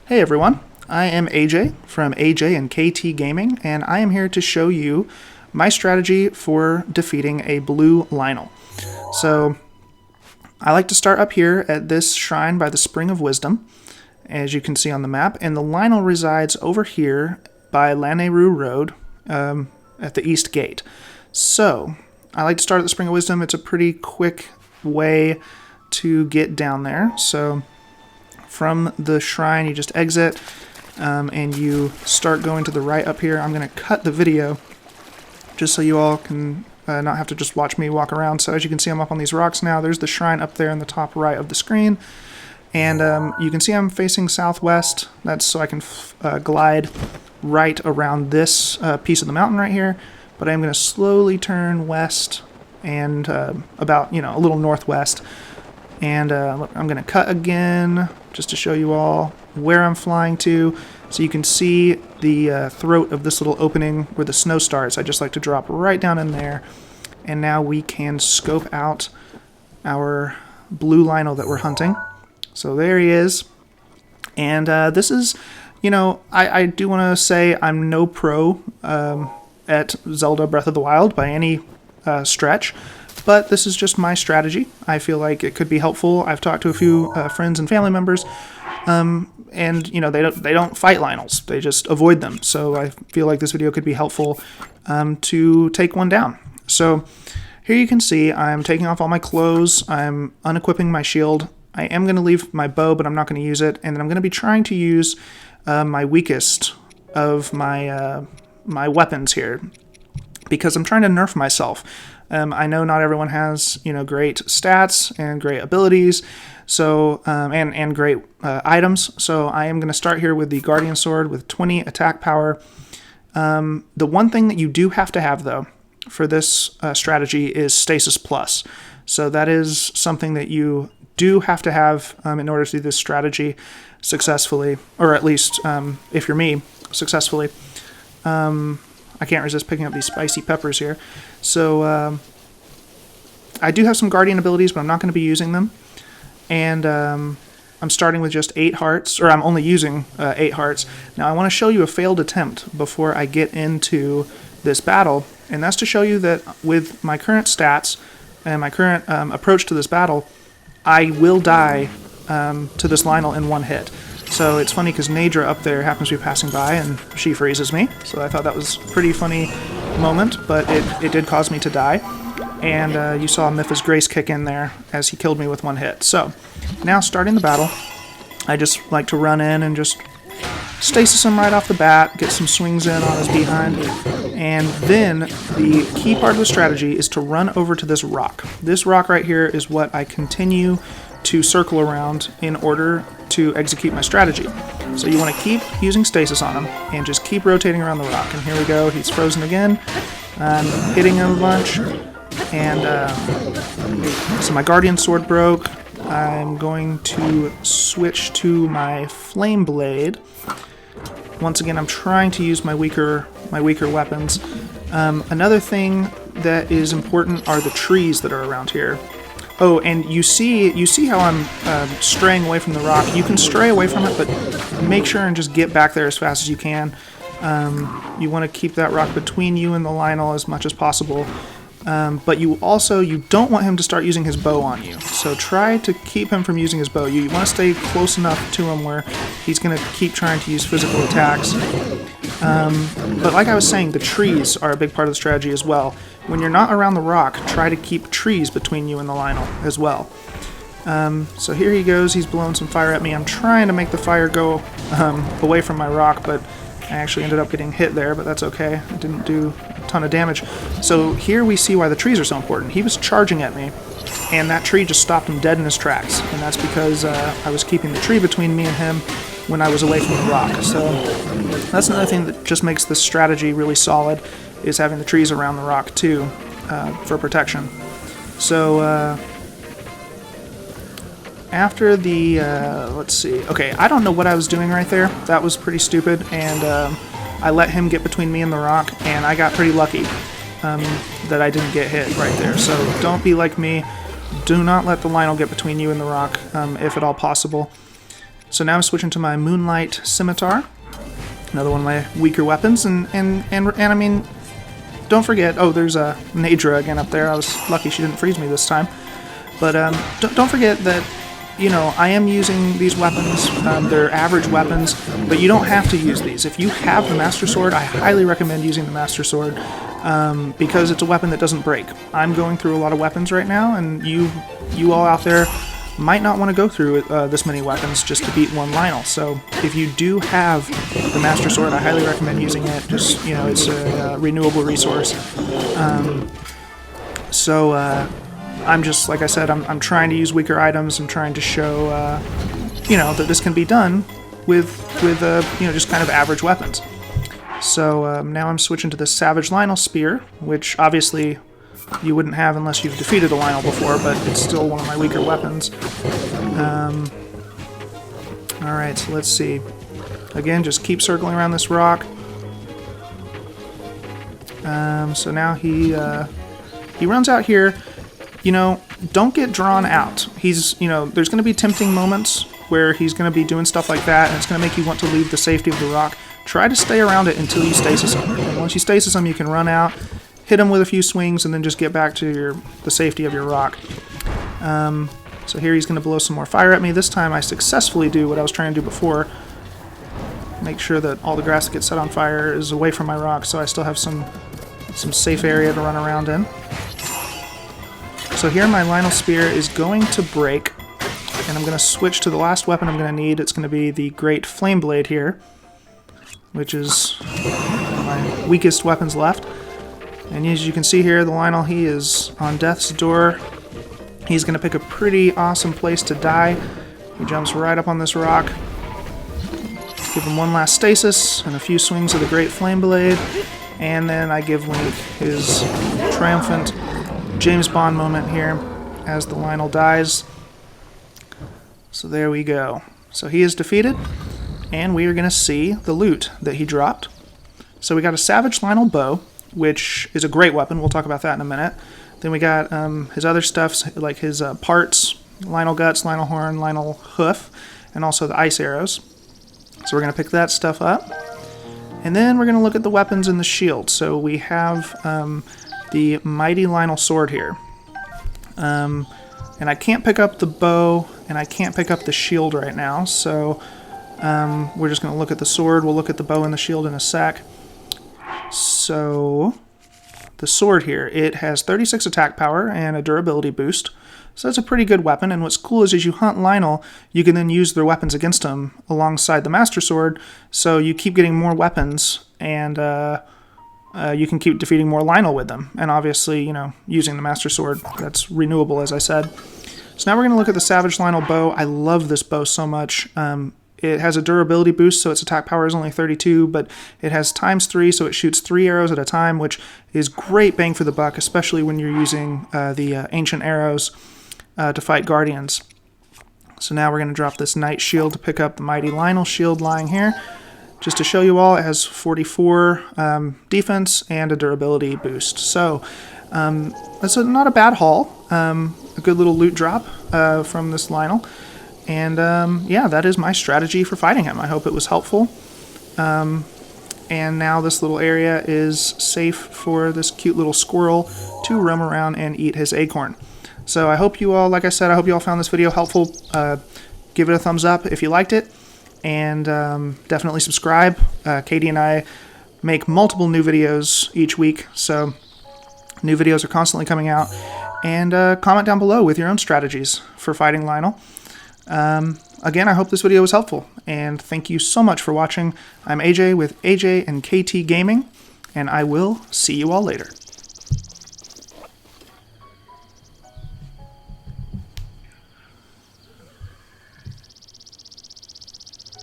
Hey everyone, I am AJ from AJ and KT Gaming, and I am here to show you my strategy for defeating a blue Lynel. So, I like to start up here at this shrine by the Spring of Wisdom, as you can see on the map, and the Lynel resides over here by Lynel Road at the East Gate. So, I like to start at the Spring of Wisdom. It's a pretty quick way to get down there. So, from the shrine, you just exit and you start going to the right up here. I'm going to cut the video just so you all can not have to just watch me walk around. So as you can see, I'm up on these rocks now. There's the shrine up there in the top right of the screen. And you can see I'm facing southwest. That's so I can glide right around this piece of the mountain right here. But I'm going to slowly turn west and about, a little northwest. And I'm going to cut again just to show you all where I'm flying to. So you can see the throat of this little opening where the snow starts. I just like to drop right down in there. And now we can scope out our blue Lynel that we're hunting. So there he is. And this is, I do want to say I'm no pro at Zelda Breath of the Wild by any stretch. But this is just my strategy. I feel like it could be helpful. I've talked to a few friends and family members, and they don't fight Lynels. They just avoid them. So I feel like this video could be helpful to take one down. So here you can see I'm taking off all my clothes. I'm unequipping my shield. I am going to leave my bow, but I'm not going to use it. And then I'm going to be trying to use my weakest of my my weapons here, because I'm trying to nerf myself. I know not everyone has, great stats and great abilities, so and great items. So I am going to start here with the Guardian Sword with 20 attack power. The one thing that you do have to have, though, for this strategy is Stasis Plus. So that is something that you do have to have in order to do this strategy successfully, or at least, if you're me, successfully. I can't resist picking up these spicy peppers here. So I do have some Guardian abilities, but I'm not going to be using them. And I'm starting with just 8 hearts, or I'm only using 8 hearts. Now I want to show you a failed attempt before I get into this battle. And that's to show you that with my current stats and my current approach to this battle, I will die to this Lynel in one hit. So it's funny because Nadra up there happens to be passing by and she freezes me. So I thought that was a pretty funny moment, but it did cause me to die. And you saw Mipha's Grace kick in there as he killed me with one hit. So now starting the battle, I just like to run in and just stasis him right off the bat, get some swings in on his behind. And then the key part of the strategy is to run over to this rock. This rock right here is what I continue to circle around in order to execute my strategy. So you want to keep using stasis on him and just keep rotating around the rock. And here we go, he's frozen again. I'm hitting him a bunch. And so my Guardian Sword broke. I'm going to switch to my Flame Blade. Once again, I'm trying to use my weaker weapons. Another thing that is important are the trees that are around here. Oh, and you see how I'm straying away from the rock. You can stray away from it, but make sure and just get back there as fast as you can. You want to keep that rock between you and the Lynel as much as possible. But you don't want him to start using his bow on you. So try to keep him from using his bow. You want to stay close enough to him where he's going to keep trying to use physical attacks. But like I was saying, the trees are a big part of the strategy as well. When you're not around the rock, try to keep trees between you and the Lynel as well. So here he goes, he's blowing some fire at me. I'm trying to make the fire go away from my rock, but I actually ended up getting hit there, but that's okay. It didn't do a ton of damage. So here we see why the trees are so important. He was charging at me, and that tree just stopped him dead in his tracks. And that's because I was keeping the tree between me and him when I was away from the rock. So that's another thing that just makes this strategy really solid, is having the trees around the rock too, for protection. So after the, let's see, okay, I don't know what I was doing right there. That was pretty stupid, and I let him get between me and the rock, and I got pretty lucky that I didn't get hit right there. So don't be like me. Do not let the Lynel get between you and the rock, if at all possible. So now I'm switching to my Moonlight Scimitar, another one of my weaker weapons, and I mean, don't forget, oh, there's a Nadra again up there. I was lucky she didn't freeze me this time. But don't forget that, you know, I am using these weapons. They're average weapons, but you don't have to use these. If you have the Master Sword, I highly recommend using the Master Sword because it's a weapon that doesn't break. I'm going through a lot of weapons right now, and you all out there might not want to go through this many weapons just to beat one Lynel. So if you do have the Master Sword, I highly recommend using it. Just, you know, it's a renewable resource. I'm just, like I said, I'm trying to use weaker items. I'm trying to show, you know, that this can be done with you know, just kind of average weapons. So now I'm switching to the Savage Lynel Spear, which obviously you wouldn't have unless you've defeated a Lynel before, but it's still one of my weaker weapons. Alright, so let's see. Again, just keep circling around this rock. So now he runs out here. You know, don't get drawn out. He's, you know, there's going to be tempting moments where he's going to be doing stuff like that, and it's going to make you want to leave the safety of the rock. Try to stay around it until you stasis him. And once you stasis him, you can run out, hit him with a few swings, and then just get back to the safety of your rock. So here he's going to blow some more fire at me. This time I successfully do what I was trying to do before. Make sure that all the grass that gets set on fire is away from my rock, so I still have some safe area to run around in. So here my Lynel Spear is going to break, and I'm going to switch to the last weapon I'm going to need. It's going to be the Great Flame Blade here, which is one of my weakest weapons left. And as you can see here, the Lynel, he is on death's door. He's going to pick a pretty awesome place to die. He jumps right up on this rock. Give him one last stasis and a few swings of the Great Flame Blade, and then I give Link his triumphant James Bond moment here as the Lynel dies. So there we go. So he is defeated, and we are going to see the loot that he dropped. So we got a Savage Lynel bow, which is a great weapon. We'll talk about that in a minute. Then we got his other stuff, like his parts, Lynel guts, Lynel horn, Lynel hoof, and also the ice arrows. So we're going to pick that stuff up. And then we're going to look at the weapons and the shield. So we have the Mighty Lynel sword here. And I can't pick up the bow, and I can't pick up the shield right now. So we're just going to look at the sword. We'll look at the bow and the shield in a sec. So the sword here, it has 36 attack power and a durability boost. So that's a pretty good weapon, and what's cool is as you hunt Lynel, you can then use their weapons against him alongside the Master Sword, so you keep getting more weapons, and you can keep defeating more Lynel with them. And obviously, you know, using the Master Sword, that's renewable, as I said. So now we're going to look at the Savage Lynel bow. I love this bow so much. It has a durability boost, so its attack power is only 32, but it has ×3, so it shoots 3 arrows at a time, which is great bang for the buck, especially when you're using the ancient arrows to fight guardians. So now we're going to drop this Knight Shield to pick up the Mighty Lynel shield lying here. Just to show you all, it has 44 defense and a durability boost. So that's not a bad haul. A good little loot drop from this Lynel. And yeah, that is my strategy for fighting him. I hope it was helpful. And now this little area is safe for this cute little squirrel to roam around and eat his acorn. So I hope you all, like I said, I hope you all found this video helpful. Give it a thumbs up if you liked it. And definitely subscribe. Katie and I make multiple new videos each week. So new videos are constantly coming out. And comment down below with your own strategies for fighting Lynel. Again, I hope this video was helpful, and thank you so much for watching. I'm AJ with AJ and KT Gaming, and I will see you all later.